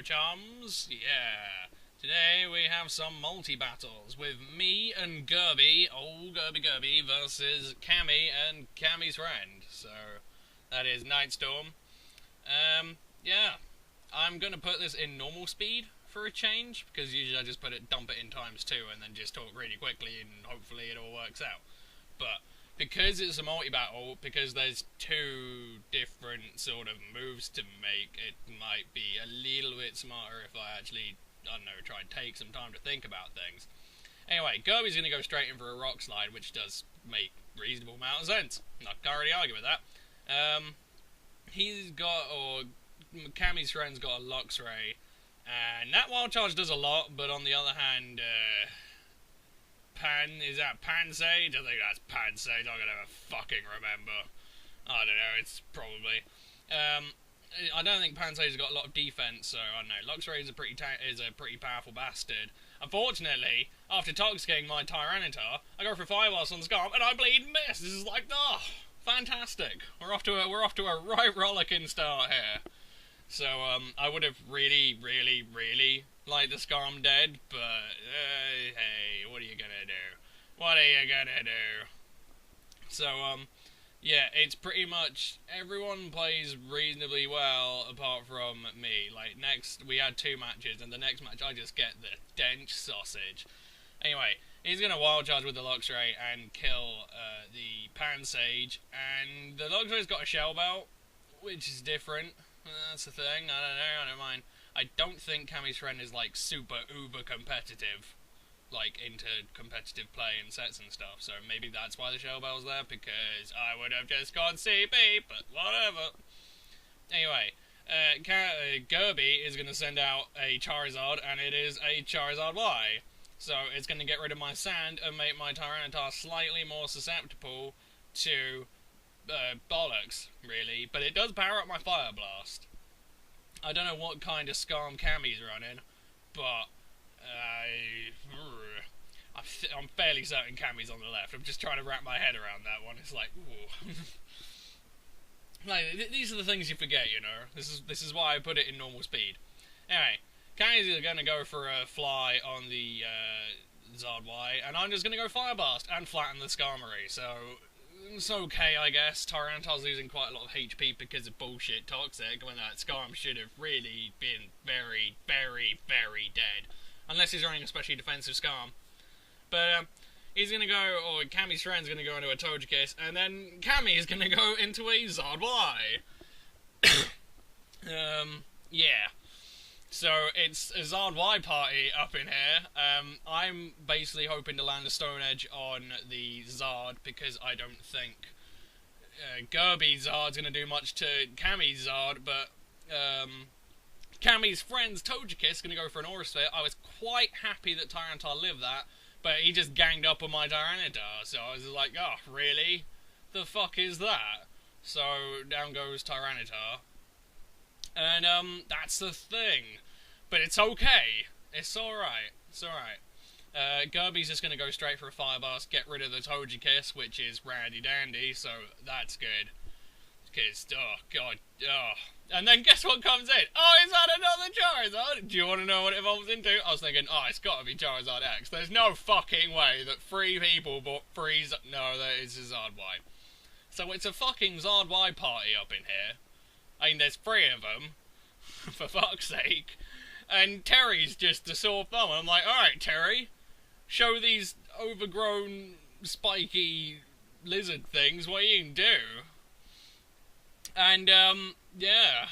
chums. Yeah. Today we have some multi-battles with me and Ghirbal, old Ghirbal, versus Cammy and Cammy's friend. So, that is Nightstorm. Yeah. I'm gonna put this in normal speed for a change, because usually I just dump it in ×2 and then just talk really quickly and hopefully it all works out. But because it's a multi-battle, because there's two different sort of moves to make, it might be a little bit smarter if I actually, I don't know, try and take some time to think about things. Anyway, Ghirbal's going to go straight in for a rock slide, which does make reasonable amount of sense. I can't really argue with that. He's got, or Cammy's friend's got a Lux Ray, and that wild charge does a lot, but on the other hand, is that Pansage? I think that's Pansage. I'm gonna fucking remember. I don't know, it's probably. I don't think Pansage has got a lot of defense, so I don't know. Luxray is a pretty powerful bastard. Unfortunately, after toxicating my Tyranitar, I go for Fireblast on the Scarf, and I bleed and miss. This is like, oh, fantastic. We're off to a right rollicking start here. So, I would have really liked the Scarm dead, but, hey, what are you gonna do? What are you gonna do? So, yeah, it's pretty much, everyone plays reasonably well, apart from me. Like, next, we had 2 matches, and the next match, I just get the dense sausage. Anyway, he's gonna Wild Charge with the Luxray and kill, the Pansage, and the Luxray's got a Shell Belt, which is different. That's the thing, I don't mind. I don't think Cammy's friend is, like, super uber competitive, like, into competitive play and sets and stuff, so maybe that's why the Shell Bell's there, because I would have just gone CP, but whatever. Anyway, Ghirbal is going to send out a Charizard, and it is a Charizard Y. So it's going to get rid of my Sand and make my Tyranitar slightly more susceptible to bollocks, really, but it does power up my Fire Blast. I don't know what kind of Scarm Cammy's running, but I'm fairly certain Cammy's on the left. I'm just trying to wrap my head around that one. It's like, ooh. Like, these are the things you forget, you know. This is why I put it in normal speed. Anyway, Cammy's going to go for a fly on the Zard Y, and I'm just going to go Fire Blast and flatten the Skarmory, so it's okay, I guess. Tyranitar's losing quite a lot of HP because of bullshit Toxic, when that Skarm should have really been very dead. Unless he's running a especially defensive Skarm. But, he's gonna go, or Cammy's friend's gonna go into a Togekiss, and then Cammy's gonna go into a Zard Y. Yeah. So, it's a Zard Y party up in here. I'm basically hoping to land a Stone Edge on the Zard, because I don't think Ghirbal Zard's going to do much to Cammy's Zard, but Cammy's friend's Togekiss is going to go for an Aura Sphere. I was quite happy that Tyranitar lived that, but he just ganged up on my Tyranitar, so I was like, oh, really? The fuck is that? So, down goes Tyranitar. And, that's the thing. But it's okay. It's alright. It's alright. Ghirbal's just going to go straight for a Fire Blast, get rid of the Togekiss, which is randy dandy, so that's good. Because, oh, god, oh. And then guess what comes in? Oh, is that another Charizard? Do you want to know what it evolves into? I was thinking, oh, it's got to be Charizard X. There's no fucking way that 3 people bought 3... No, that is a Zard Y. So it's a fucking Zard Y party up in here. I mean, there's 3 of them. For fuck's sake. And Terry's just a sore thumb. I'm like, alright, Terry, show these overgrown, spiky lizard things what you can do. And, yeah,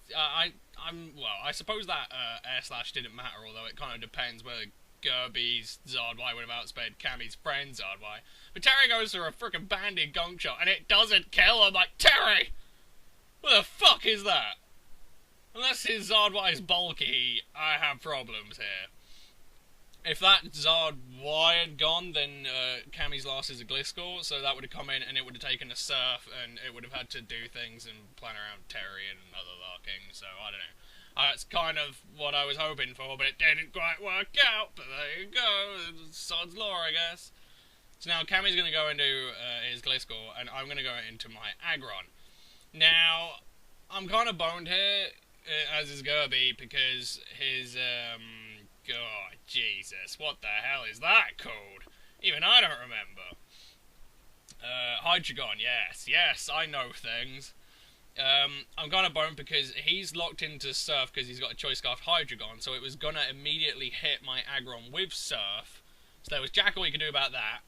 well, I suppose that Air Slash didn't matter, although it kind of depends whether Ghirbal's Zard Y would have outsped Cammy's friend's Zard Y. But Terry goes for a frickin' banded gunk shot, and it doesn't kill. I'm like, Terry! What the fuck is that? Unless his Zard Y is bulky, I have problems here. If that Zard Y had gone, then Cammy's last is a Gliscor, so that would have come in and it would have taken a Surf, and it would have had to do things and plan around Terry and other larking, so I don't know. That's kind of what I was hoping for, but it didn't quite work out, but there you go, sod's law, I guess. So now Cammy's going to go into his Gliscor, and I'm going to go into my Aggron. Now, I'm kind of boned here. as is Ghirbal, because his, God, Jesus, what the hell is that called? Even I don't remember. Hydreigon, yes, I know things. I'm gonna bone because he's locked into Surf because he's got a Choice Scarf Hydreigon, so it was gonna immediately hit my Aggron with Surf. So there was jack all you could do about that.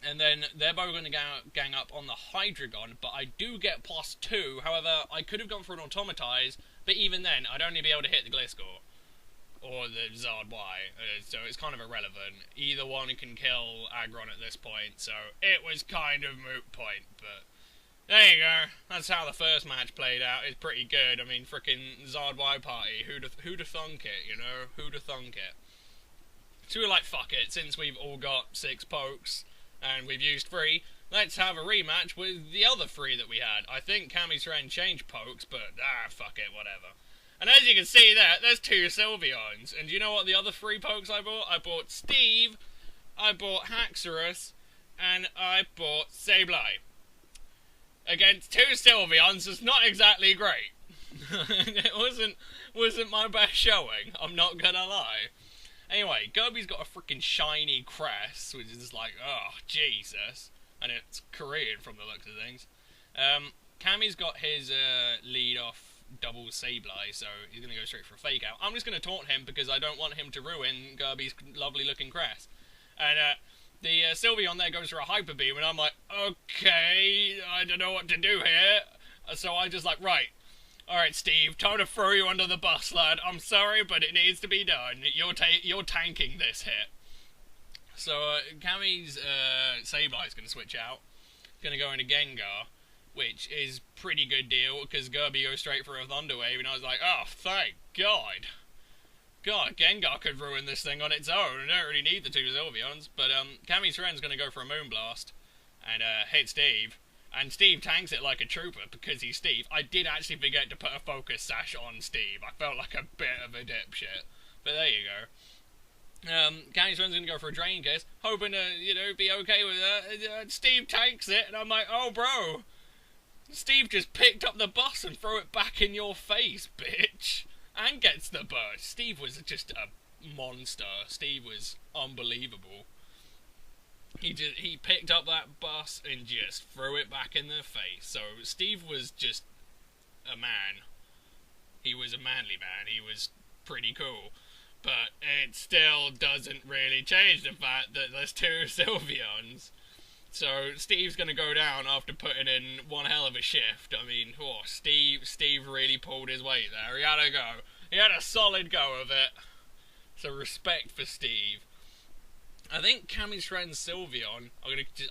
And then they're both going to gang up on the Hydreigon, but I do get +2. However, I could have gone for an Automatize, but even then, I'd only be able to hit the Gliscor. Or the Zard Y, so it's kind of irrelevant. Either one can kill Aggron at this point, so it was kind of moot point, but there you go. That's how the first match played out. It's pretty good. I mean, frickin' Zard Y party, who'da thunk it, you know? Who'da thunk it? So we were like, fuck it, since we've all got 6 pokes, and we've used 3, let's have a rematch with the other 3 that we had. I think cammys freind changed pokes, but fuck it, whatever. And as you can see there, there's 2 Sylveons. And do you know what the other 3 pokes I bought? I bought Steve, I bought Haxorus, and I bought Sableye. Against 2 Sylveons is not exactly great. It wasn't my best showing, I'm not gonna lie. Anyway, Ghirbal's got a freaking shiny crest, which is like, oh, Jesus. And it's Korean from the looks of things. Cammy's got his lead-off double Sableye, so he's going to go straight for a fake out. I'm just going to taunt him because I don't want him to ruin Ghirbal's lovely-looking crest. And the Sylveon there goes for a Hyper Beam, and I'm like, okay, I don't know what to do here. So I just like, right. Alright, Steve, time to throw you under the bus, lad. I'm sorry, but it needs to be done. You're tanking this hit. So, Cammy's Sableye's going to switch out. Going to go into Gengar, which is pretty good deal, because Ghirbal goes straight for a Thunder Wave, and I was like, oh, thank God. God, Gengar could ruin this thing on its own. I don't really need the 2 Sylveons. But, Cammy's friend's going to go for a Moonblast, and hit Steve. And Steve tanks it like a trooper because he's Steve. I did actually forget to put a Focus Sash on Steve. I felt like a bit of a dipshit. But there you go. Cammy's friend's going to go for a Drain Kiss, hoping to, be okay with that. Steve tanks it, and I'm like, oh, bro. Steve just picked up the bus and threw it back in your face, bitch. And gets the burst. Steve was just a monster. Steve was unbelievable. He picked up that bus and just threw it back in their face. So Steve was just a man. He was a manly man. He was pretty cool. But it still doesn't really change the fact that there's 2 Sylveons. So Steve's going to go down after putting in one hell of a shift. I mean, Steve really pulled his weight there. He had a go. He had a solid go of it. So respect for Steve. I think Cammy's friend Sylveon,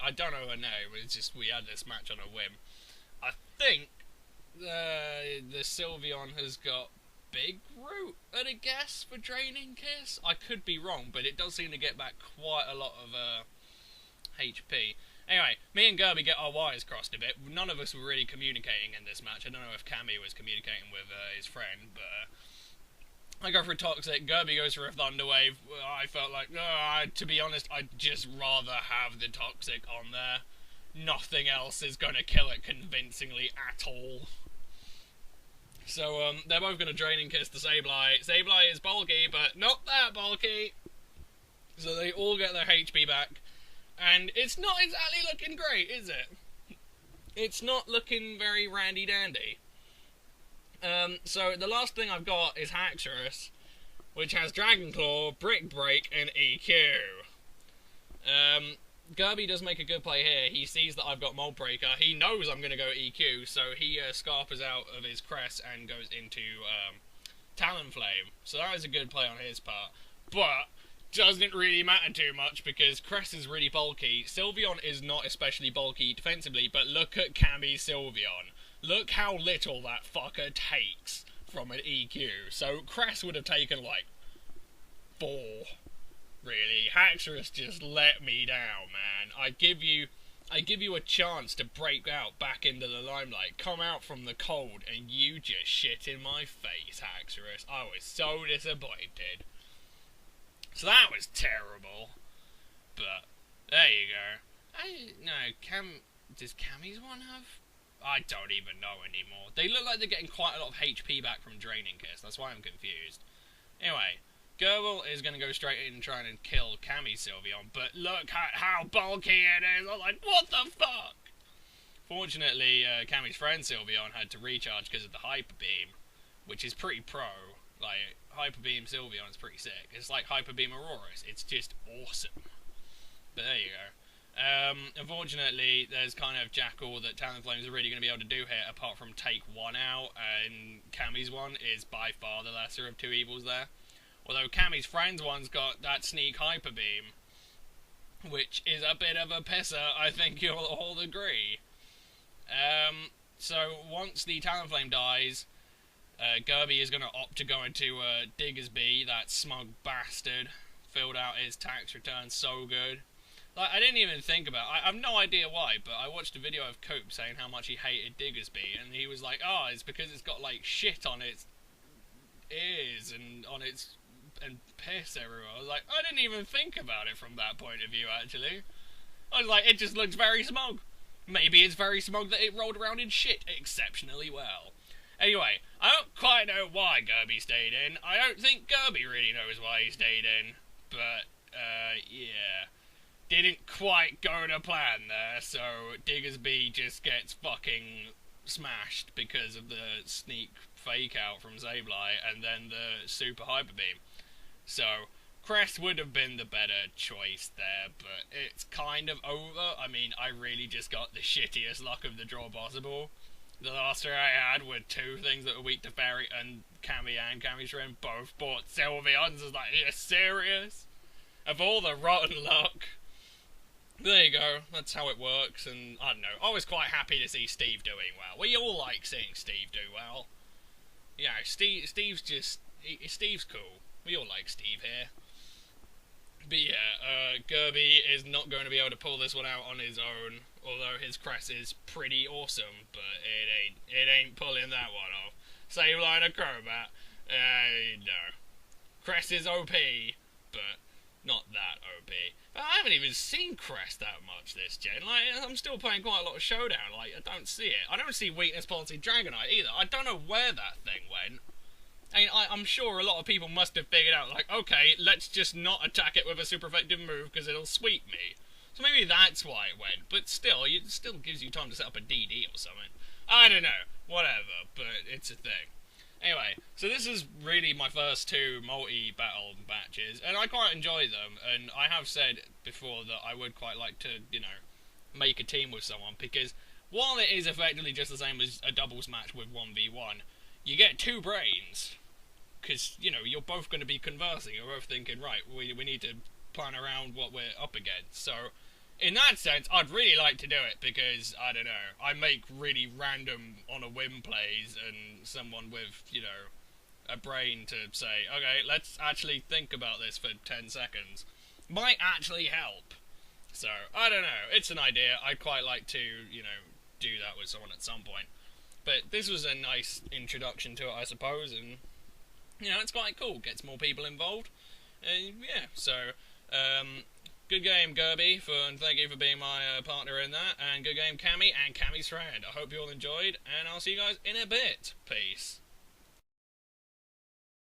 I don't know her name, it's just we had this match on a whim. I think the Sylveon has got Big Root at a guess for Draining Kiss. I could be wrong, but it does seem to get back quite a lot of HP. Anyway, me and Ghirbal get our wires crossed a bit. None of us were really communicating in this match. I don't know if Cammy was communicating with his friend, but I go for a Toxic, Ghirbal goes for a Thunder Wave. I felt like, to be honest, I'd just rather have the Toxic on there. Nothing else is going to kill it convincingly at all. So, they're both going to Draining Kiss the Sableye. Sableye is bulky, but not that bulky. So they all get their HP back. And it's not exactly looking great, is it? It's not looking very randy-dandy. So the last thing I've got is Haxorus, which has Dragon Claw, Brick Break, and EQ. Ghirbal does make a good play here. He sees that I've got Mold Breaker. He knows I'm going to go EQ, so he Scarpers out of his crest and goes into Talonflame. So that was a good play on his part. But doesn't really matter too much because Crest is really bulky. Sylveon is not especially bulky defensively, but look at Cammy's Sylveon. Look how little that fucker takes from an EQ. So Crest would have taken like 4. Really, Haxorus just let me down, man. I give you a chance to break out back into the limelight, come out from the cold, and you just shit in my face, Haxorus. I was so disappointed. So that was terrible. But there you go. Does Cammy's one have I don't even know anymore. They look like they're getting quite a lot of HP back from Draining Kiss. That's why I'm confused. Anyway, Ghirbal is going to go straight in and try and kill cammys Sylveon, but look at how bulky it is. I'm like, what the fuck? Fortunately, cammy's friend Sylveon had to recharge because of the Hyper Beam, which is pretty pro. Like, Hyper Beam Sylveon is pretty sick. It's like Hyper Beam Auroras. It's just awesome. But there you go. Unfortunately, there's kind of Jackal that Talonflames are really going to be able to do here, apart from take one out, and cammy's one is by far the lesser of two evils there. Although cammy's friend's one's got that sneak Hyper Beam, which is a bit of a pisser, I think you'll all agree. So once the Talonflame dies, Ghirbal is going to opt to go into Diggersby, that smug bastard. Filled out his tax return so good. Like, I didn't even think about it. I have no idea why, but I watched a video of Coop saying how much he hated Diggersby, and he was like, oh, it's because it's got, like, shit on its ears and on its... and piss everywhere. I was like, I didn't even think about it from that point of view, actually. I was like, it just looks very smug. Maybe it's very smug that it rolled around in shit exceptionally well. Anyway, I don't quite know why Ghirbal stayed in. I don't think Ghirbal really knows why he stayed in, but, yeah. Didn't quite go to plan there, so Diggersby just gets fucking smashed because of the sneak fake out from Sableye and then the super Hyper Beam. So, Crest would have been the better choice there, but it's kind of over. I mean, I really just got the shittiest luck of the draw possible. The last three I had were two things that were weak to Fairy, and Cammy and Cammy's friend both bought Sylveons. I was like, are you serious? Of all the rotten luck. There you go, that's how it works, and I don't know, I was quite happy to see Steve doing well. We all like seeing Steve do well. Yeah, Steve's cool. We all like Steve here. But yeah, Ghirbal is not going to be able to pull this one out on his own, although his crest is pretty awesome, but it ain't pulling that one off. Same line of Crobat, no. Crest is OP, but not that OP. I haven't even seen Crest that much this gen. Like, I'm still playing quite a lot of Showdown. Like, I don't see it. I don't see Weakness Policy Dragonite either. I don't know where that thing went. I mean, I'm sure a lot of people must have figured out, like, okay, let's just not attack it with a super effective move because it'll sweep me. So maybe that's why it went. But still, it still gives you time to set up a DD or something. I don't know. Whatever. But it's a thing. Anyway, so this is really my first two multi-battle matches, and I quite enjoy them, and I have said before that I would quite like to, you know, make a team with someone, because while it is effectively just the same as a doubles match with 1v1, you get two brains, because, you know, you're both going to be conversing, you're both thinking, right, we need to plan around what we're up against, so in that sense, I'd really like to do it because, I don't know, I make really random on a whim plays and someone with, you know, a brain to say, okay, let's actually think about this for 10 seconds, might actually help. So, I don't know, it's an idea. I'd quite like to, you know, do that with someone at some point. But this was a nice introduction to it, I suppose, and, you know, it's quite cool. Gets more people involved. And, yeah, so, good game, Ghirbal, and thank you for being my partner in that. And good game, Cammy and Cammy's friend. I hope you all enjoyed, and I'll see you guys in a bit. Peace.